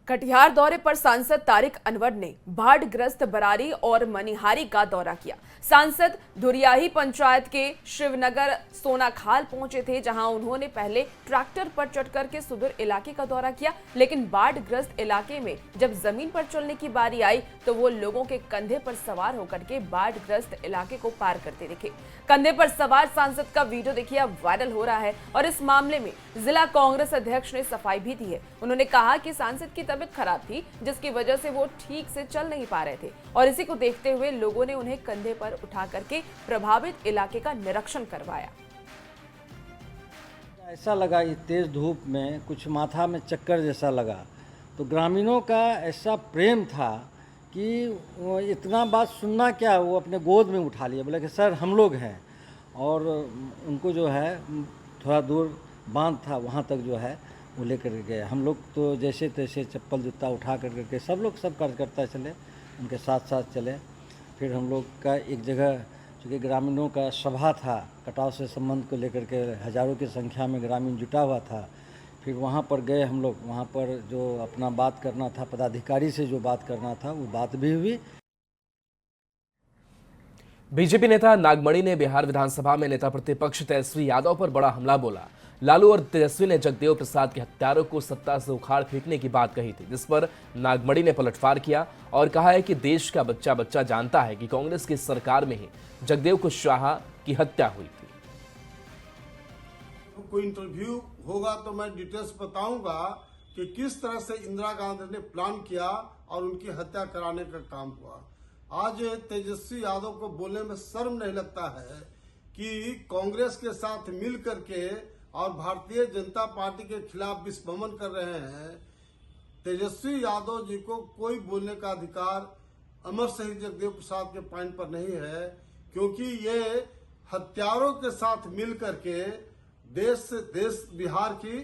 कटिहार दौरे पर सांसद तारिक अनवर ने बाढ़-ग्रस्त बरारी और मनिहारी का दौरा किया। सांसद धुरियाही पंचायत के शिवनगर सोनाखाल पहुंचे थे, जहां उन्होंने पहले ट्रैक्टर पर चढ़कर के सुदूर इलाके का दौरा किया, लेकिन बाढ़-ग्रस्त इलाके में जब जमीन पर चलने की बारी आई तो वो लोगों के कंधे पर सवार होकर के बाढ़-ग्रस्त इलाके को पार करते दिखे। कंधे पर सवार सांसद का वीडियो देखिए अब वायरल हो रहा है और इस मामले में जिला कांग्रेस अध्यक्ष ने सफाई भी दी है। उन्होंने कहा कि सांसद की तबीयत खराब थी, जिसकी वजह से वो ठीक से चल नहीं पा रहे थे और इसी को देखते हुए लोगों ने उन्हें कंधे पर उठा करके प्रभावित इलाके का निरीक्षण करवाया। ऐसा लगा कि तेज धूप में कुछ माथा में चक्कर जैसा लगा, तो ग्रामीणों का ऐसा प्रेम था कि वो इतना बात सुनना क्या, वो अपने गोद में उठा लिया, बोले कि सर हम लोग हैं। और उनको जो है थोड़ा दूर बांध था, वहाँ तक जो है वो लेकर गए। हम लोग तो जैसे तैसे चप्पल जूता उठा करके सब लोग सब कार्यकर्ता चले, उनके साथ साथ चले। फिर हम लोग का एक जगह, चूँकि ग्रामीणों का सभा था, कटाव से संबंध को लेकर के हज़ारों की संख्या में ग्रामीण जुटा हुआ था, फिर वहाँ पर गए हम लोग। वहाँ पर जो अपना बात करना था, पदाधिकारी से जो बात करना था, वो बात भी हुई। बीजेपी नेता नागमणि ने बिहार विधानसभा में नेता प्रतिपक्ष तेजस्वी यादव पर बड़ा हमला बोला। लालू और तेजस्वी ने जगदेव प्रसाद के हत्यारों को सत्ता से उखाड़ फेंकने की बात कही थी, जिस पर नागमणि ने पलटवार किया और कहा है कि देश का बच्चा बच्चा जानता है कि कांग्रेस की सरकार में ही जगदेव कुशवाहा की हत्या हुई थी। कोई इंटरव्यू होगा तो मैं डिटेल्स बताऊंगा कि किस तरह से इंदिरा गांधी ने प्लान किया और उनकी हत्या कराने का काम हुआ। आज तेजस्वी यादव को बोलने में शर्म नहीं लगता है कि कांग्रेस के साथ मिल करके और भारतीय जनता पार्टी के खिलाफ विस्फोमन कर रहे हैं। तेजस्वी यादव जी को कोई बोलने का अधिकार अमर शहीद जगदेव प्रसाद के पॉइंट पर नहीं है, क्योंकि ये हत्यारों के साथ मिल करके देश बिहार की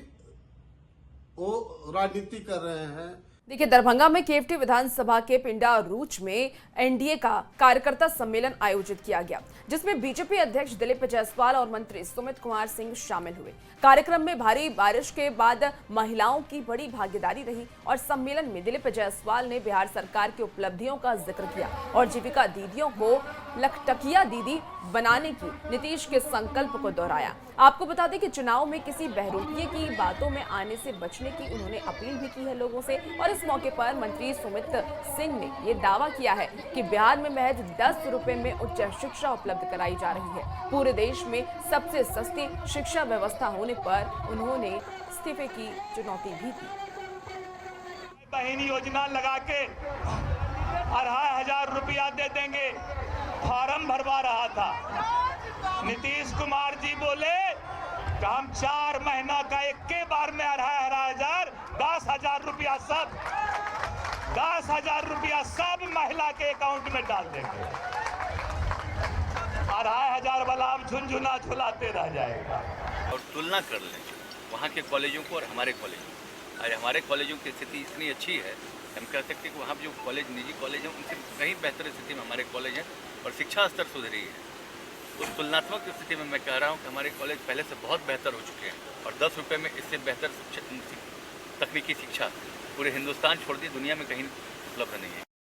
वो राजनीति कर रहे हैं। देखिए, दरभंगा में केवटी विधानसभा के पिंडा रूच में एनडीए का कार्यकर्ता सम्मेलन आयोजित किया गया, जिसमें बीजेपी अध्यक्ष दिलीप जायसवाल और मंत्री सुमित कुमार सिंह शामिल हुए। कार्यक्रम में भारी बारिश के बाद महिलाओं की बड़ी भागीदारी रही और सम्मेलन में दिलीप जायसवाल ने बिहार सरकार की उपलब्धियों का जिक्र किया और जीविका दीदियों को लखटकिया दीदी बनाने की नीतीश के संकल्प को दोहराया। आपको बता दें कि चुनाव में किसी बहरूपिये की बातों में आने से बचने की उन्होंने अपील भी की है लोगों से। और इस मौके पर मंत्री सुमित सिंह ने यह दावा किया है कि बिहार में महज 10 रुपए में उच्च शिक्षा उपलब्ध कराई जा रही है। पूरे देश में सबसे सस्ती शिक्षा व्यवस्था होने पर उन्होंने इस्तीफे की चुनौती भी दी। बहन योजना लगा के 2,500 रुपया दे देंगे, फॉर्म भरवा रहा था। नीतीश कुमार जी बोले कि हम 4 महीना का एक के बार में 2,500, 10,000 रुपया सब 10,000 रुपया सब महिला के अकाउंट में डाल देंगे। 2,500 वाला हम झुनझुना झुलाते रह जाएगा। और तुलना कर लें वहाँ के कॉलेजों को और हमारे कॉलेजों को। आज हमारे कॉलेजों की स्थिति इतनी अच्छी है, हम कह सकते हैं कि वहाँ जो कॉलेज निजी कॉलेज हैं उनसे कहीं बेहतर स्थिति में हमारे कॉलेज हैं और शिक्षा स्तर सुधरी है। उस तुलनात्मक स्थिति में मैं कह रहा हूँ कि हमारे कॉलेज पहले से बहुत बेहतर हो चुके हैं और 10 रुपये में इससे बेहतर तकनीकी शिक्षा पूरे हिंदुस्तान छोड़ दी दुनिया में कहीं उपलब्ध नहीं है।